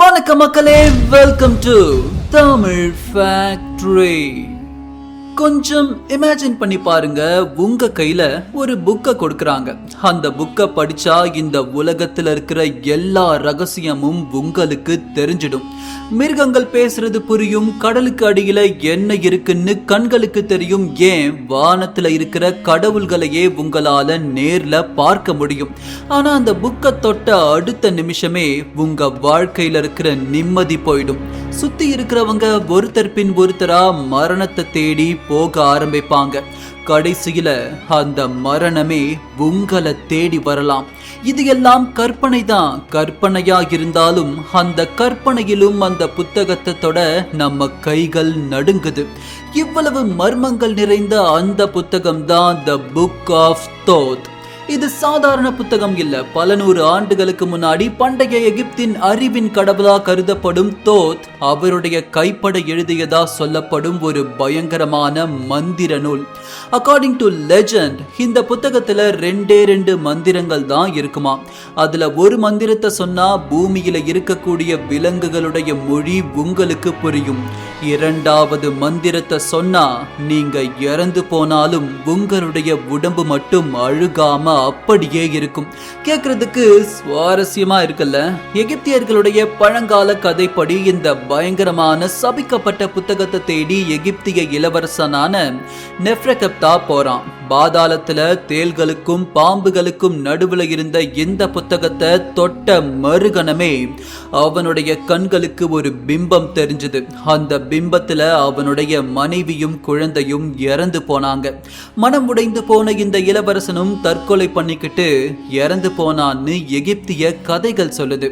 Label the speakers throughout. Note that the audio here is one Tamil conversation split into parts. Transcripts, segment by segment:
Speaker 1: வணக்கம் மக்களே, வெல்கம் டு தமிழ் ஃபேக்டரி. கொஞ்சம் இமேஜின் பண்ணி பாருங்க, உங்க கையில ஒரு புக்கை கொடுக்கறாங்க. அந்த புக்கை படிச்சா இந்த உலகத்துல இருக்கிற எல்லா ரகசியமும் உங்களுக்கு தெரிஞ்சிடும். மிருகங்கள் பேசுறது புரியும், கடலுக்கு அடியில என்ன இருக்குன்னு கண்களுக்கு தெரியும், ஏன் வானத்துல இருக்கிற கடவுள்களையே உங்களால நேர்ல பார்க்க முடியும். ஆனா அந்த புக்கை தொட்ட அடுத்த நிமிஷமே உங்க வாழ்க்கையில இருக்கிற நிம்மதி போயிடும். சுத்தி இருக்கிறவங்க ஒருத்தர் பின் ஒருத்தரா மரணத்தை தேடி போக ஆரம்பிப்பாங்க. கடைசியில அந்த மரணமே உங்களை தேடி வரலாம். இது எல்லாம் கற்பனை தான். கற்பனையா இருந்தாலும் அந்த கற்பனையிலும் அந்த புத்தகத்தை தொட நம்ம கைகள் நடுங்குது. இவ்வளவு மர்மங்கள் நிறைந்த அந்த புத்தகம் தான் த புக் ஆஃப் தோத். இது சாதாரண புத்தகம் இல்ல. பல நூறு ஆண்டுகளுக்கு முன்னாடி பண்டைய எகிப்தின் அறிவின் கடவுளா கருதப்படும் தோத் அவருடைய கைப்பட எழுதியதா சொல்லப்படும் ஒரு பயங்கரமான மந்திர நூல். அக்கார்டிங் டு லெஜண்ட், இந்த புத்தகத்துல ரெண்டு மந்திரங்கள் தான் இருக்குமா. அதுல ஒரு மந்திரத்தை சொன்னா பூமியில இருக்கக்கூடிய விலங்குகளுடைய மொழி உங்களுக்கு புரியும். இரண்டாவது மந்திரத்தை சொன்னா நீங்க இறந்து போனாலும் உங்களுடைய உடம்பு மட்டும் அழுகாம அப்படியே இருக்கும். கேட்கறதுக்கு சுவாரஸ்யமா இருக்குல்ல? எகிப்தியர்களுடைய பழங்கால கதைப்படி இந்த பயங்கரமான சபிக்கப்பட்ட புத்தகத்தை தேடி எகிப்திய இளவரசனான நெஃப்ரகப்தா போறான். பாதாளத்துல தேள்களுக்கும் பாம்புகளுக்கும் நடுவுல இருந்த இந்த புத்தகத்தை தொட்ட மறுகணமே அவனுடைய கண்களுக்கு ஒரு பிம்பம் தெரிஞ்சது. அந்த பிம்பத்துல அவனுடைய மனைவியும் குழந்தையும் இறந்து போனாங்க. மனம் உடைந்து போன இந்த இளவரசனும் தற்கொலை பண்ணிக்கிட்டு இறந்து போனான்னு எகிப்திய கதைகள் சொல்லுது.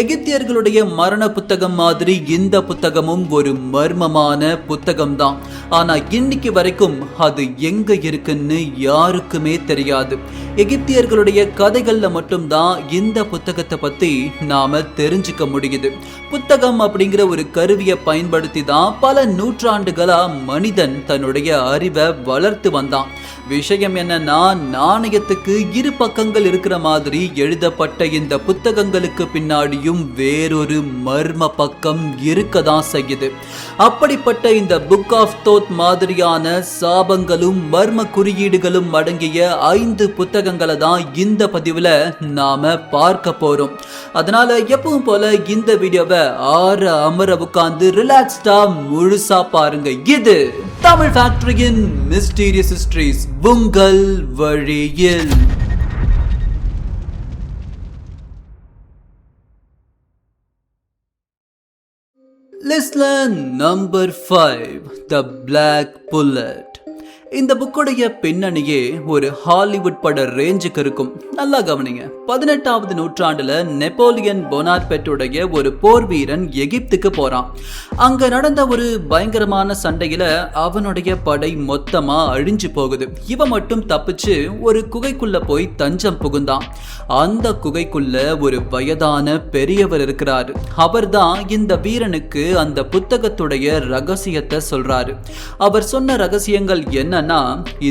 Speaker 1: எகிப்தியர்களுடைய மரண புத்தகம் மாதிரி இந்த புத்தகமும் ஒரு மர்மமான புத்தகம் தான். ஆனா இன்னைக்கு வரைக்கும் அது எங்க இருக்குன்னு யாருக்குமே தெரியாது. எகிப்தியர்களுடைய கதைகள்ல மட்டும்தான் இந்த புத்தகத்தை பத்தி நாம தெரிஞ்சுக்க முடியுது. புத்தகம் அப்படிங்கிற ஒரு கருவியை பயன்படுத்தி தான் பல நூற்றாண்டுகளா மனிதன் தன்னுடைய அறிவை வளர்த்து வந்தான். விஷயம் என்னன்னா, நாணயத்துக்கு இரு பக்கங்கள் இருக்கிற மாதிரி எழுதப்பட்ட இந்த புத்தகங்களுக்கு பின்னாடியும் வேறொரு மர்ம பக்கம் இருக்கதான் செய்யுது. அப்படிப்பட்ட இந்த புக் ஆஃப் தோத் மாதிரியான சாபங்களும் மர்ம குறியீடுகளும் அடங்கிய 5 புத்தகங்களை தான் இந்த பதிவுல நாம பார்க்க போறோம். அதனால எப்பவும் போல இந்த வீடியோவை அமர உட்கார்ந்து ரிலாக்ஸ்டா முழுசா பாருங்க. இது தமிழ் ஃபேக்டரியின் மிஸ்டீரியஸ் ஹிஸ்டரிஸ், உங்கள் வழியில். லிஸ்ட்ல நம்பர் 5, த பிளாக் புல்லட். இந்த புக்குடைய பின்னணியே ஒரு ஹாலிவுட் பட ரேஞ்சுக்கு இருக்கும். நல்லா கவனிங்க. 18வது நூற்றாண்டுல நெப்போலியன் போனார்பெட்டுடைய ஒரு போர் வீரன் எகிப்துக்கு போறான். அங்க நடந்த ஒரு பயங்கரமான சண்டையில அவனுடைய படை மொத்தமா அழிஞ்சு போகுது. இவன் மட்டும் தப்பிச்சு ஒரு குகைக்குள்ள போய் தஞ்சம் புகுந்தான். அந்த குகைக்குள்ள ஒரு வயதான பெரியவர் இருக்கிறாரு. அவர் தான் இந்த வீரனுக்கு அந்த புத்தகத்துடைய ரகசியத்தை சொல்றாரு. அவர் சொன்ன ரகசியங்கள் என்னன்னா,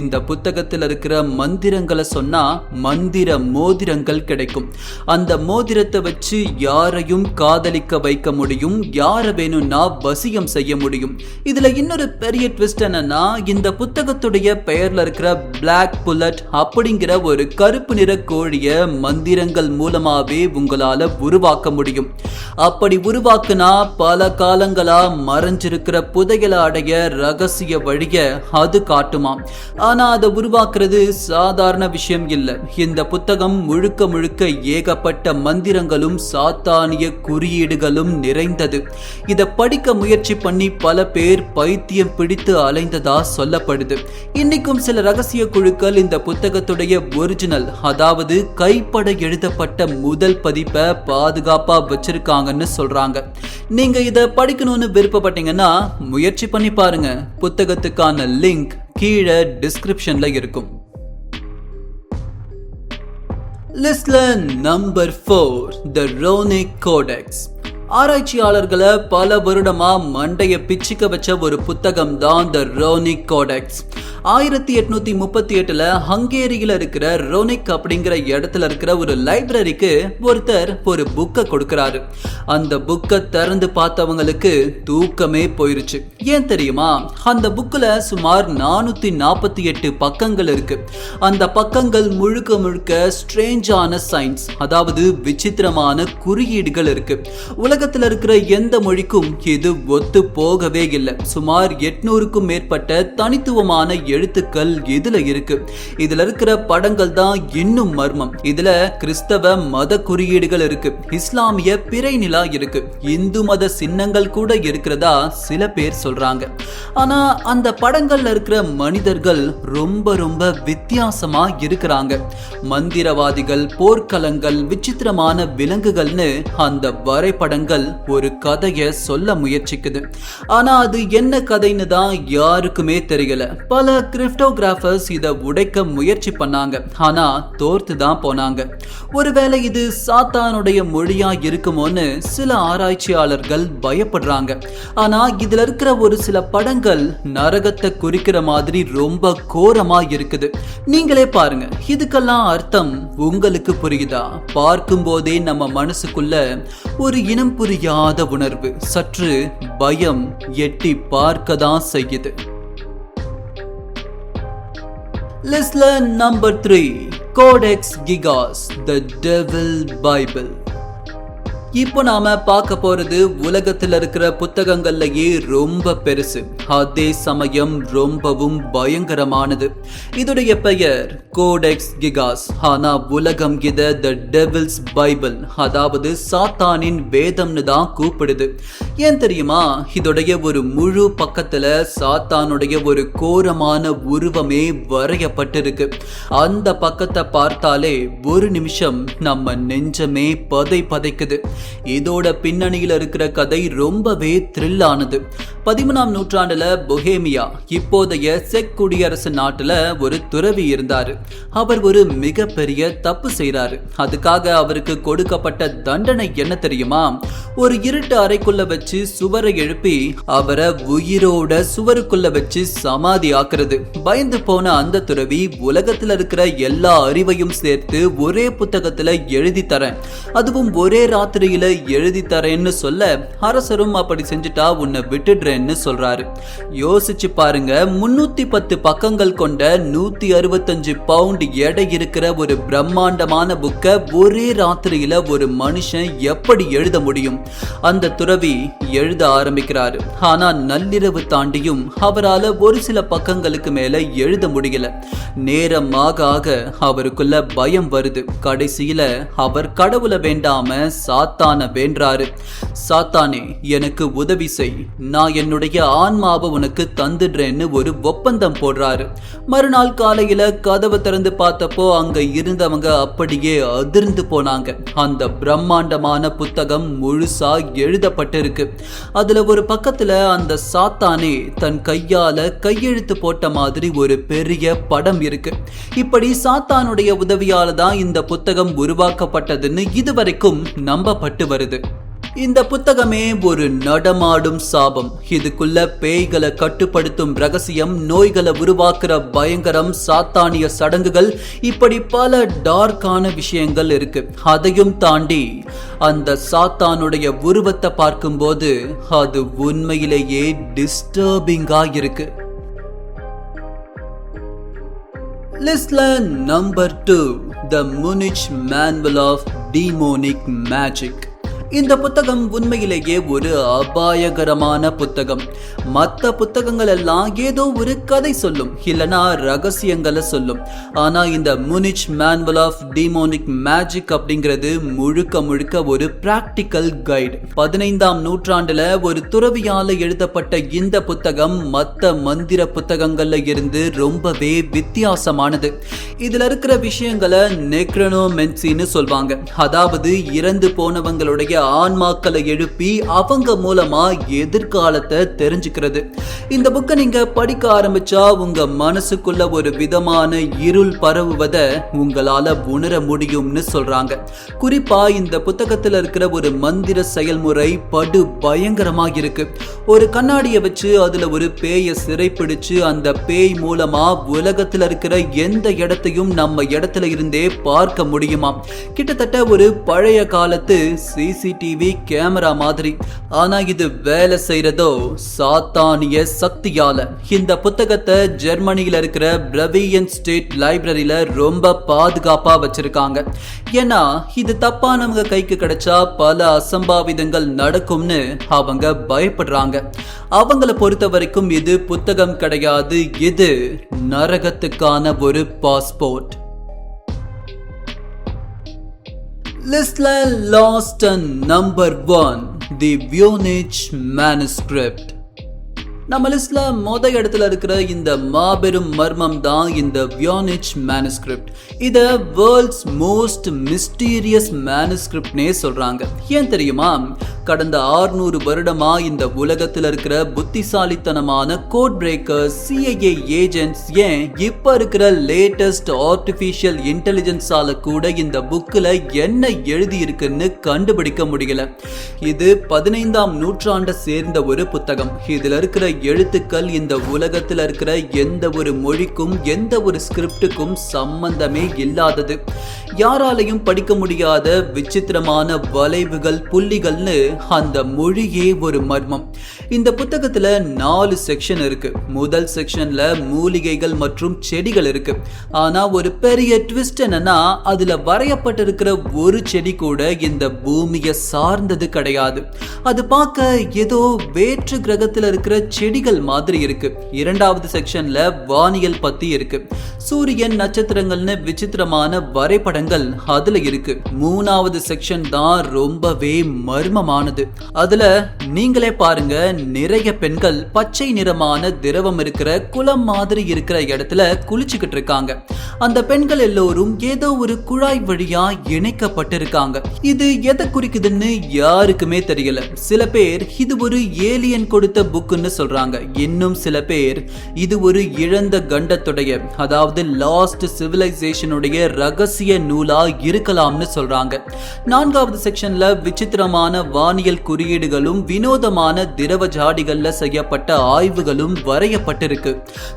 Speaker 1: இந்த புத்தகத்தில் இருக்கிற மந்திரங்களை சொன்னா மந்திர மோதிரங்கள் கிடைக்கும். அந்த மோதிரத்தை வச்சு யாரையும் காதலிக்க வைக்க முடியும், யார வேணும்னா வசியம் செய்ய முடியும். இதுல இன்னொரு பெரிய ட்விஸ்ட் என்னன்னா, இந்த புத்தகத்துடைய பெயர்ல இருக்கிற பிளாக் புல்லட் அப்படிங்கிற ஒரு கருப்பு நிற கோழிய மந்திரங்கள் மூலமாவே உங்களால உருவாக்க முடியும். அப்படி உருவாக்குனா பல காலங்களா மறைஞ்சிருக்கிற புதையல அடைய ரகசிய வழிய அது காட்டுமாம். ஆனா அதை உருவாக்குறது சாதாரண விஷயம் இல்ல. இந்த புத்தகம் முழுக்க ஏகப்பட்ட மந்திரங்களும் சாத்தானிய குறியீடுகளும் நிறைந்தது. இதை படிக்க முயற்சி பண்ணி பல பேர் பைத்தியம் பிடித்து அலைந்ததா சொல்லப்படுது. இன்னைக்கும் சில ரகசிய குழுக்கள் இந்த புத்தகத்துடைய ஒரிஜினல், அதாவது கைப்பட எழுதப்பட்ட முதல் பதிப்பை பாதுகாப்பா வச்சிருக்காங்கன்னு சொல்றாங்க. நீங்க இதை படிக்கணும்னு விருப்பப்பட்டீங்கன்னா முயற்சி பண்ணி பாருங்க. புத்தகத்துக்கான லிங்க் கீழே டிஸ்கிரிப்ஷன்ல இருக்கும். லிஸ்ட்ல நம்பர் 4, த ரோனிக் கோடெக்ஸ். ஆராய்ச்சியாளர்களை பல வருடமா மண்டைய பிச்சுக்க வச்ச ஒரு புத்தகம் தான் த ரோனிக் கோடெக்ஸ். 1838 ஹங்கேரியில இருக்கிற ரோனிக் அப்படிங்கிற இடத்துல இருக்கிற ஒரு லைப்ரரிக்கு ஒருத்தர் ஒரு புக்கை கொடுக்கிறாரு. அந்த புக்கை திறந்து பார்த்தவங்களுக்கு தூக்கமே போயிருச்சு. ஏன் தெரியுமா? அந்த புக்ல சுமார் 448 பக்கங்கள் இருக்கு. அந்த பக்கங்கள் முழுக்க முழுக்க ஸ்ட்ரேஞ்சான சயின்ஸ், அதாவது விசித்திரமான குறியீடுகள் இருக்கு. உலகத்தில் இருக்கிற எந்த மொழிக்கும் இது ஒத்து போகவே இல்லை. சுமார் 800க்கும் மேற்பட்ட தனித்துவமான எழுத்துக்கள் இதுல இருக்கு. இதுல இருக்கிற படங்கள் தான் இன்னும் மர்மம். இதுல கிறிஸ்தவ மத குறியீடுகள் இருக்கு, இஸ்லாமிய பிறை நிலா இருக்கு, இந்து மத சின்னங்கள் கூட இருக்கிறதா சில பேர் சொல்றாங்க. ஆனா அந்த படங்கள்ல இருக்கிற மனிதர்கள் ரொம்ப ரொம்ப வித்தியாசமா இருக்கிறாங்க. மந்திரவாதிகள், போர்க்களங்கள், விசித்திரமான விலங்குகள்னு அந்த வரைபடங்கள் ஒரு கதையை சொல்ல முயற்சிக்குது. ஆனா அது என்ன கதைன்னு தான் யாருக்குமே தெரியல. பல கிரிப்டோகிராஃபர்ஸ் இதை உடைக்க முயற்சி பண்ணாங்க, ஆனா தோர்த்து தான் போனாங்க. ஒருவேளை இது சாத்தானுடைய மொழியா இருக்குமோன்னு சில ஆராய்ச்சியாளர்கள் பயப்படுறாங்க. ஆனா இதுல இருக்கிற ஒரு சில படங்கள் நரகத்தை குறிக்கிற மாதிரி ரொம்ப கோரமா இருக்குது. நீங்களே பாருங்க, இதுக்கெல்லாம் அர்த்தம் உங்களுக்கு புரியுதா? பார்க்கும் போதே நம்ம மனசுக்குள்ள ஒரு இனம் புரியாத உணர்வு, சற்று பயம் எட்டி பார்க்க தான் செய்யுது. லிஸ்ட்ல number 3, Codex Gigas, the devil Bible. இப்போ நாம பார்க்க போறது உலகத்தில் இருக்கிற புத்தகங்கள்லயே ரொம்ப பெருசு, அதே சமயம் ரொம்பவும் பயங்கரமானது. இதோடைய பெயர் கோடெக்ஸ் கிகாஸ். ஆனா உலகம் இத த டெவில்ஸ் பைபிள், அதாவது சாத்தானின் வேதம்னு தான் கூப்பிடுது. ஏன் தெரியுமா? இதோடைய ஒரு முழு பக்கத்துல சாத்தானுடைய ஒரு கோரமான உருவமே வரையப்பட்டிருக்கு. அந்த பக்கத்தை பார்த்தாலே ஒரு நிமிஷம் நம்ம நெஞ்சமே பதைக்குது. இதோட பின்னணியில் இருக்கிற கதை ரொம்பவே த்ரில்லானது. 13ஆம் நூற்றாண்டுல பொஹேமியா, இப்போதைய செக் குடியரசு நாட்டுல ஒரு துறவி இருந்தாரு. அவர் ஒரு மிகப்பெரிய தப்பு செய்யறாரு. அதுக்காக அவருக்கு கொடுக்கப்பட்ட தண்டனை என்ன தெரியுமா? ஒரு இருட்டு அறைக்குள்ள வச்சு சுவரை எழுப்பி அவரை உயிரோட சுவருக்குள்ள வச்சு சமாதி ஆக்குறது. பயந்து போன அந்த துறவி, உலகத்துல இருக்கிற எல்லா அறிவையும் சேர்த்து ஒரே புத்தகத்துல எழுதி தரேன், அதுவும் ஒரே ராத்திரியில எழுதி தரேன்னு சொல்ல, அரசரும் அப்படி செஞ்சுட்டா உன்னை விட்டுடுறேன்னு சொல்றாரு. யோசிச்சு பாருங்க, 310 பக்கங்கள் கொண்ட 165 பவுண்ட் எடை இருக்கிற ஒரு பிரம்மாண்டமான புக்க ஒரே ராத்திரியில ஒரு மனுஷன் எப்படி எழுத முடியும்? அந்த துறவி எழுத ஆரம்பிக்கிறாரு. ஆனா நள்ளிரவு தாண்டியும் அவரால் ஒரு சில பக்கங்களுக்கு மேல எழுத முடியல. நேரமாக ஆக அவருக்குள்ள பயம் வருது. கடைசியில அவர் கடவுளை வேண்டாம சாத்தான வேண்டாரு. சாத்தானே, எனக்கு உதவி செய், நான் என்னுடைய ஆன்மாவை உனக்கு தந்துடுறேன்னு ஒரு ஒப்பந்தம் போடுறாரு. மறுநாள் காலையில கதவை திறந்து பார்த்தப்போ அங்க இருந்தவங்க அப்படியே அதிர்ந்து போனாங்க. அந்த பிரம்மாண்டமான புத்தகம் முழுசா எழுதப்பட்டிருக்கு. அதுல ஒரு பக்கத்துல அந்த சாத்தானே தன் கையால கையெழுத்து போட்ட மாதிரி ஒரு பெரிய படம் இருக்கு. இப்படி சாத்தானுடைய உதவியால தான் இந்த புத்தகம் உருவாக்கப்பட்டதுன்னு இதுவரைக்கும் நம்பப்பட்டு வருது. இந்த புத்தகமே ஒரு நடமாடும் சாபம். இதுக்குள்ள பேய்களை கட்டுப்படுத்தும் ரகசியம், நோய்களை உருவாக்குற பயங்கரம், சாத்தானிய சடங்குகள், இப்படி பல டார்க்கான விஷயங்கள் இருக்கு. அதையும் தாண்டி அந்த சாத்தானுடைய உருவத்தை பார்க்கும்போது அது உண்மையிலேயே டிஸ்டர்பிங்கா இருக்கு. லிஸ்ட்ல number 2, the Munich manual of demonic magic. இந்த புத்தகம் உண்மையிலேயே ஒரு அபாயகரமான புத்தகம். மற்ற புத்தகங்கள் எல்லாம் ஏதோ ஒரு கதை சொல்லும், இல்லனா ரகசியங்களை சொல்லும். ஆனா இந்த Munich manual of demonic magic அப்படிங்கிறது முழுக்க முழுக்க ஒரு பிராக்டிக்கல் கைடு. 15ஆம் நூற்றாண்டுல ஒரு துறவியால எழுதப்பட்ட இந்த புத்தகம் மற்ற மந்திர புத்தகங்கள்ல இருந்து ரொம்பவே வித்தியாசமானது. இதுல இருக்கிற விஷயங்களை நெக்ரோனோமென்சின்னு சொல்வாங்க. அதாவது இறந்து போனவங்களுடைய ஆன்மாக்களை எழுப்பி அவங்க மூலமா எதிர்காலத்தை தெரிஞ்சுக்கிறது. இந்த புக்கை நீங்க படிக்க ஆரம்பிச்சா உங்க மனசுக்குள்ள ஒரு விதமான இருள் பரவுவதை உங்களால உணர முடியும்னு சொல்றாங்க. குறிப்பா இந்த புத்தகத்துல இருக்கிற ஒரு மந்திர செயல்முறை படு பயங்கரமா இருக்கு. ஒரு கண்ணாடியை வச்சு அதுல ஒரு பேயை சிறைப்பிடிச்சு அந்த பேய் மூலமா உலகத்துல இருக்கிற எந்த இடத்தையும் நம்ம இடத்துல இருந்தே பார்க்க முடியுமா. கிட்டத்தட்ட ஒரு பழைய காலத்து சிசிடிவி கேமரா மாதிரி. ஆனா இது வேலை செய்யறதோ சாத்தானிய சக்தியால. இந்த புத்தகத்தை ஜெர்மனியில இருக்கிற பிரவியன் ஸ்டேட் லைப்ரரியில ரொம்ப பாதுகாப்பா வச்சிருக்காங்க. ஏன்னா இது தப்பானவங்க கைக்கு கிடைச்சா பல அசம்பாவிதங்கள் நடக்கும்னு அவங்க பயப்படுறாங்க. அவங்கள பொறுத்த வரைக்கும் இது புத்தகம் கிடையாது, இது நரகத்துக்கான ஒரு பாஸ்போர்ட். லிஸ்ட்ல last and number 1 the Voynich manuscript. நம்ம லிஸ்ட்ல இடத்துல இருக்கிற இந்த மாபெரும் மர்மம் தான் இந்த வியோனிச் மேனுஸ்கிரிப்ட். இத வேர்ல்ட்ஸ் மோஸ்ட் மிஸ்டீரியஸ் மேனுஸ்கிரிப்ட்னே சொல்றாங்க. ஏன் தெரியுமா? கடந்த 600 வருடமா இந்த உலகத்துல இருக்கிற புத்திசாலித்தனமான கோட் பிரேக்கர்ஸ், CIA ஏஜென்ட்ஸ், ஏன் இப்ப இருக்கிற லேட்டஸ்ட் ஆர்டிபிஷியல் இன்டெலிஜென்ஸால கூட இந்த புக்ல என்ன எழுதி இருக்குன்னு கண்டுபிடிக்க முடியல. இது 15ஆம் நூற்றாண்டை சேர்ந்த ஒரு புத்தகம். இதுல இருக்கிற எழுத்துக்கள் இந்த உலகத்துல இருக்கிற எந்த ஒரு மொழிக்கும் எந்த ஒரு ஸ்கிரிப்டுக்கும் சம்பந்தமே இல்லாதது. யாராலையும் படிக்க முடியாத விசித்திரமான வளைவுகள், புள்ளிகள்னு அந்த மொழியே ஒரு மர்மம். இந்த புத்தகத்துல 4 செக்ஷன் இருக்கு. முதல் செக்ஷன்ல மூலிகைகள் மற்றும் செடிகள் இருக்கு. ஆனா ஒரு பெரிய ட்விஸ்ட் என்னன்னா, அதுல வரையப்பட்டிருக்கிற ஒரு செடி கூட இந்த பூமியை சார்ந்தது கிடையாது. அது பார்க்க ஏதோ வேற்று கிரகத்துல இருக்கிற செடிகள் மாதிரி இருக்கு. இரண்டாவது செக்ஷன்ல வானியல் பத்தி இருக்கு. சூரியன், நட்சத்திரங்கள்னு விசித்திரமான வரைபடங்கள் அதுல இருக்கு. மூணாவது செக்ஷன் தான் ரொம்பவே மர்மமானது. அதுல நீங்களே பாருங்க, நிறைய பெண்கள் பச்சை நிறமான திரவம் இருக்கிற குளம் மாதிரி இருக்கிற இடத்துல குளிச்சுக்கிட்டு இருக்காங்க. அந்த பெண்கள் எல்லோரும் ஏதோ ஒரு குழாய் வழியா இணைக்கப்பட்டிருக்காங்க. இது எதை குறிக்குதுன்னு யாருக்குமே தெரியல. சில பேர் இது ஒரு ஏலியன் கொடுத்த புக்குன்னு சொல்றாங்க. இன்னும் சில பேர் இது ஒரு இழந்த கண்டத்துடைய, அதாவது லாஸ்ட் சிவிலைசேஷனுடைய ரகசிய நூலா இருக்கலாம்னு சொல்றாங்க. நான்காவது செக்ஷன்ல விசித்திரமான வானியல் குறியீடுகளும் வினோதமான திரவ ஜாடிகள்ல செய்யப்பட்ட ஆய்வுகளும் வரையப்பட்டிருக்கு.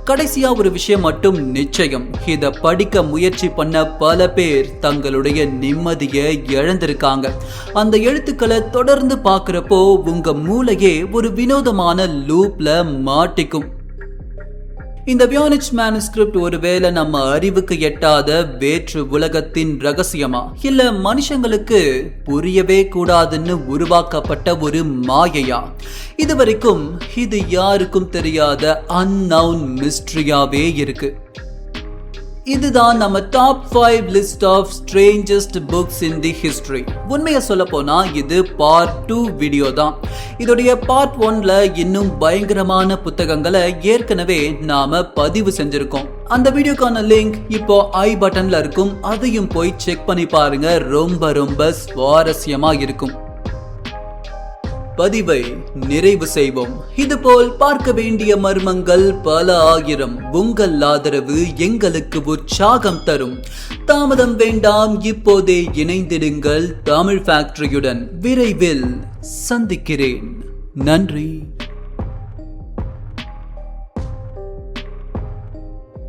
Speaker 1: கடைசியா ஒரு விஷயம் மட்டும் நிச்சயம், இத படிக்க முயற்சி பண்ண பல பேர் தங்களுடைய நிம்மதியை இழந்திருக்காங்க. அந்த எழுத்துக்களை தொடர்ந்து பார்க்கிறப்போ உங்க மூளையே ஒரு வினோதமான லூப்ல மாட்டிக்கும். இந்த வியோனிச் மேனுஸ்கிரிப்ட் ஒருவேளை நம்ம அறிவுக்கு எட்டாத வேற்று உலகத்தின் ரகசியமா, இல்ல மனுஷங்களுக்கு புரியவே கூடாதுன்னு உருவாக்கப்பட்ட ஒரு மாயையா? இதுவரைக்கும் இது யாருக்கும் தெரியாத அன்னவுன் மிஸ்ட்ரியாவே இருக்கு. இதுதான் நம்ம top 5 list of strangest books in the history. உண்மையை சொல்ல போனா இது பார்ட் 2 வீடியோ தான். இதோடைய பார்ட் 1ல இன்னும் பயங்கரமான புத்தகங்களை ஏற்கனவே நாம பதிவு செஞ்சிருக்கோம். அந்த வீடியோக்கான லிங்க் இப்போ ஐ பட்டன்ல இருக்கும். அதையும் போய் செக் பண்ணி பாருங்க. ரொம்ப ரொம்ப சுவாரஸ்யமா இருக்கும். பதிவை நிறைவு செய்வோம். இதுபோல் பார்க்க வேண்டிய மர்மங்கள் பல ஆயிரம். உங்கள் ஆதரவு எங்களுக்கு உற்சாகம் தரும். தாமதம் வேண்டாம், இப்போதே இணைந்திடுங்கள் தமிழ் ஃபேக்டரியுடன். விரைவில் சந்திக்கிறேன். நன்றி.